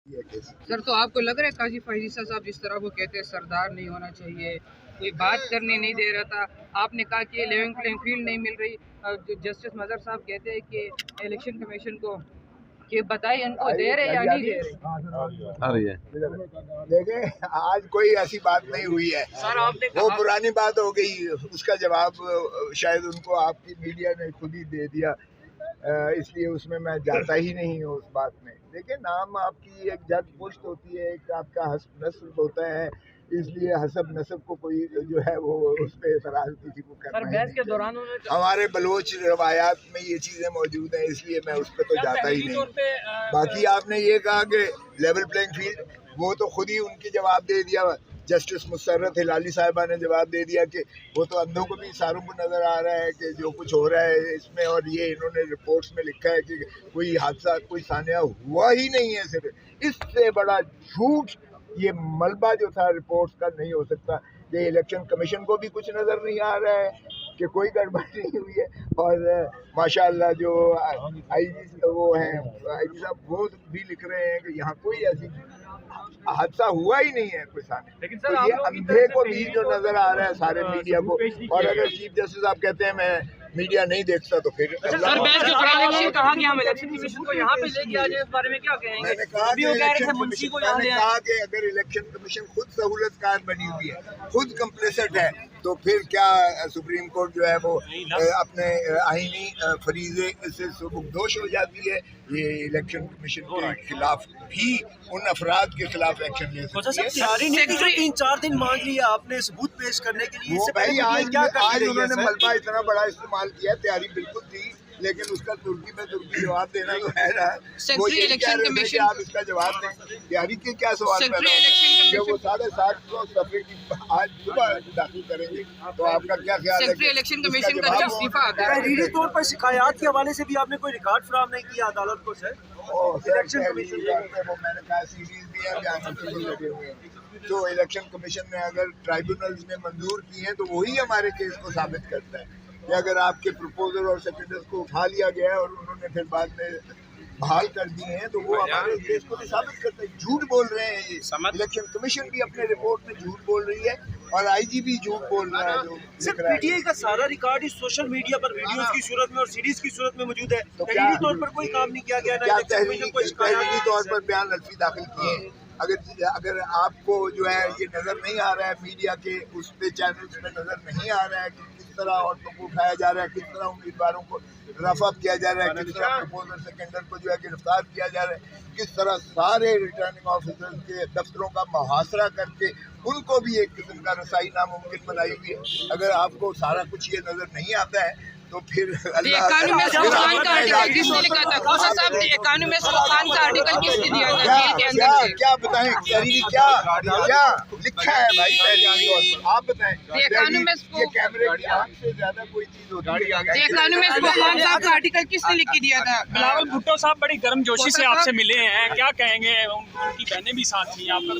Sir, तो आपको लग रहा है काजी फैजी साहब जिस तरह वो कहते हैं सरदार नहीं होना चाहिए, कोई बात करने नहीं दे रहा था, आपने कहा कि लेवल प्लेइंग फील्ड नहीं मिल रही, जस्टिस मजहर साहब कहते हैं कि इलेक्शन कमीशन को कि बताइए इनको दे रहे या नहीं दे रहे। आ रही है। देखें, आज कोई ऐसी बात नहीं हुई है सर, आपने वो पुरानी बात हो गई। उसका जवाब शायद उनको आपकी मीडिया ने खुद ही दे दिया, इसलिए उसमें मैं जाता ही नहीं हूँ उस बात में। देखिए, नाम आपकी एक जग पुश्त होती है, एक आपका हस्ब नस्ल होता है, इसलिए हसब नसब को कोई जो है वो उस पर एतराज किसी को करना है। के दौरान हमारे बलोच रवायात में ये चीज़ें मौजूद हैं, इसलिए मैं उस पर तो जाता ही नहीं। बाकी आपने ये कहा कि लेवल प्लेइंग फील्ड, वो तो खुद ही उनकी जवाब दे दिया। जस्टिस मुसर्रत हिलाली साहिबा ने जवाब दे दिया कि वो तो अंधों को भी इशारों को नज़र आ रहा है कि जो कुछ हो रहा है इसमें, और ये इन्होंने रिपोर्ट्स में लिखा है कि कोई हादसा कोई सानिया हुआ ही नहीं है। सिर्फ इससे बड़ा झूठ ये मलबा जो था रिपोर्ट्स का नहीं हो सकता। ये इलेक्शन कमीशन को भी कुछ नज़र नहीं आ रहा है कि कोई गड़बड़ नहीं हुई है, और माशाअल्लाह जो आईजी वो हैं, आईजी साहब, वो भी लिख रहे हैं कि यहाँ कोई ऐसी हादसा हुआ ही नहीं है कोई सामने। लेकिन सर, ये अंधे को भी जो नजर आ रहा है सारे मीडिया को, और अगर चीफ जस्टिस साहब कहते हैं मैं मीडिया नहीं देखता तो फिर सर, कहा कि हम इलेक्शन कमीशन को यहाँ पे लेके आ जाए, इस बारे में क्या कहेंगे? मैंने कहा कि अगर इलेक्शन कमीशन खुद सहूलतकार बनी हुई है, खुद कंप्लेसेंट है, तो फिर क्या सुप्रीम कोर्ट जो है वो अपने आईनी फरीजे से सुबुकदोश हो जाती है? ये इलेक्शन कमीशन के खिलाफ भी उन अफराद के खिलाफ एक्शन ले सकती है। 3-4 दिन मांग लिया आपने सबूत पेश करने के लिए। वो भाई आज उन्होंने मलबा इतना बड़ा इस्तेमाल किया, तैयारी बिल्कुल थी, लेकिन उसका तुर्की में तुर्की जवाब देना तो है ना। वो ये कह रहे थे कि आप इसका जवाब दें, तैयारी के क्या सवाल पैदा होगा जब वो 750 सफ़े की आज सुबह दाखिल करेंगे, तो आपका क्या ख्याल है? सेक्रेटरी इलेक्शन कमीशन का जब इस्तीफा आता है, तहरीरी तौर पर शिकायत के हवाले से भी आपने कोई रिकॉर्ड फराहम नहीं किया अदालत को? सर, इलेक्शन कमीशन वो मैंने कहा सीरीज भी है, जहाँ लगे हुए हैं, तो इलेक्शन कमीशन ने अगर ट्राइब्यूनल्स ने मंजूर की है तो वही हमारे केस को साबित करता है कि अगर आपके प्रपोजल और सेक्रेटरीज को उठा लिया गया है और उन्होंने फिर बाद में बहाल कर दिए हैं, तो वो हमारे केस को भी साबित करता है। झूठ बोल रहे हैं ये, इलेक्शन कमीशन भी अपने रिपोर्ट में झूठ बोल रही है और आईजी भी झूठ बोल रहा है। जो सर, पीटीआई का सारा रिकॉर्ड इस सोशल मीडिया पर वीडियोस की सूरत में और सीरीज की सूरत में मौजूद है, तो तहरीरी तौर पर कोई काम नहीं किया गया? क्या तहरीरी तौर पर बयान रफी दाखिल किए हैं? अगर आपको जो है ये नज़र नहीं आ रहा है, मीडिया के उस पे चैनल्स में नज़र नहीं आ रहा है कि किस तरह औरतों को उठाया जा रहा है, किस तरह उम्मीदवारों को रफा किया जा रहा है, किस तरह प्रपोजल सेकेंडर को जो है गिरफ्तार किया जा रहा है, किस तरह सारे रिटर्निंग ऑफिसर्स के दफ्तरों का मुहासरा करके उनको भी एक किस्म का रसाई नामुमकिन बनाई हुई है। अगर आपको सारा कुछ ये नज़र नहीं आता है तो फिर क्या बताएं तहरीरी क्या लिखा है भाई? तहरीरी आप बताएं, ये कैमरे की आंख से ज्यादा कोई चीज होती है? आर्टिकल किसने लिख के दिया था? बिलावल भुट्टो साहब बड़ी गर्मजोशी से आपसे मिले हैं, क्या कहेंगे? उनकी बहनें भी साथ थी, आपका